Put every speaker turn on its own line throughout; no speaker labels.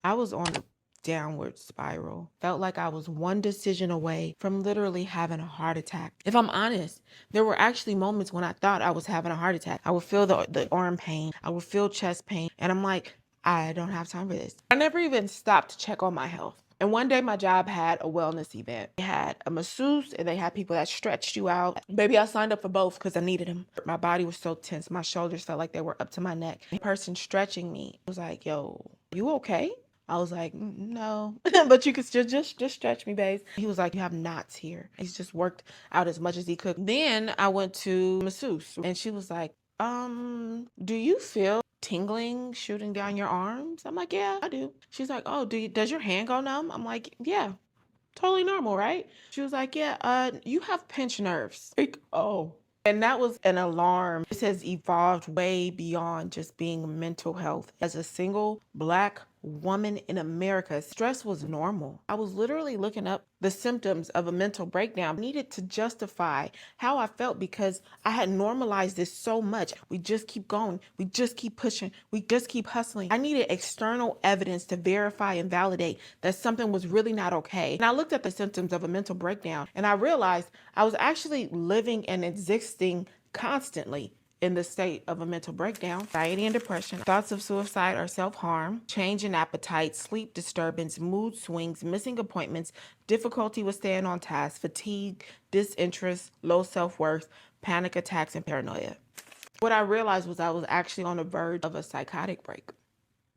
I was on a downward spiral. Felt like I was one decision away from literally having a heart attack. If I'm honest, there were actually moments when I thought I was having a heart attack. I would feel the arm pain. I would feel chest pain. And I'm like, I don't have time for this. I never even stopped to check on my health. And one day my job had a wellness event. They had a masseuse and they had people that stretched you out. Baby, I signed up for both because I needed them. My body was so tense. My shoulders felt like they were up to my neck. The person stretching me was like, yo, you okay? I was like, no, but you could still just stretch me, babes. He was like, you have knots here. He's just worked out as much as he could. Then I went to masseuse and she was like, do you feel tingling shooting down your arms? I'm like, yeah, I do. She's like, oh, does your hand go numb? I'm like, yeah, totally normal, right? She was like, yeah, you have pinched nerves. Like, oh. And that was an alarm. This has evolved way beyond just being mental health. As a single Black woman in America, stress was normal. I was literally looking up the symptoms of a mental breakdown. I needed to justify how I felt because I had normalized this so much. We just keep going. We just keep pushing. We just keep hustling. I needed external evidence to verify and validate that something was really not okay. And I looked at the symptoms of a mental breakdown and I realized I was actually living and existing constantly in the state of a mental breakdown, anxiety and depression, thoughts of suicide or self-harm, change in appetite, sleep disturbance, mood swings, missing appointments, difficulty with staying on task, fatigue, disinterest, low self-worth, panic attacks, and paranoia. What I realized was I was actually on the verge of a psychotic break.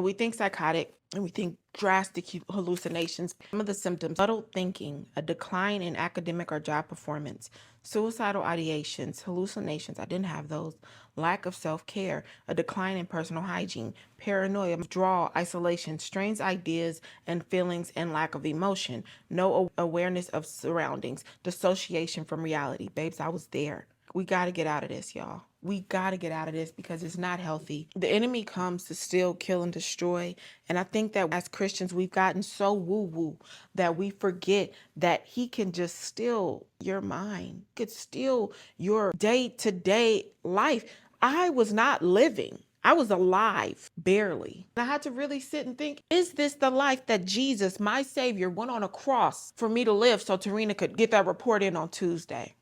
We think psychotic and we think drastic hallucinations. Some of the symptoms: muddled thinking, a decline in academic or job performance, suicidal ideations, hallucinations, I didn't have those, lack of self-care, a decline in personal hygiene, paranoia, withdrawal, isolation, strange ideas and feelings and lack of emotion, no awareness of surroundings, dissociation from reality. Babes, I was there. We got to get out of this, y'all. We got to get out of this because it's not healthy. The enemy comes to steal, kill, and destroy. And I think that as Christians, we've gotten so woo-woo that we forget that he can just steal your mind, could steal your day-to-day life. I was not living. I was alive, barely. And I had to really sit and think, is this the life that Jesus, my Savior, went on a cross for me to live so Tarina could get that report in on Tuesday?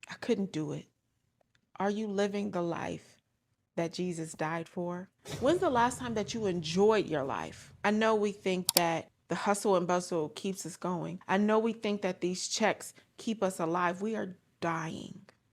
I couldn't do it. Are you living the life that Jesus died for? When's the last time that you enjoyed your life? I know we think that the hustle and bustle keeps us going. I know we think that these checks keep us alive. We are dying.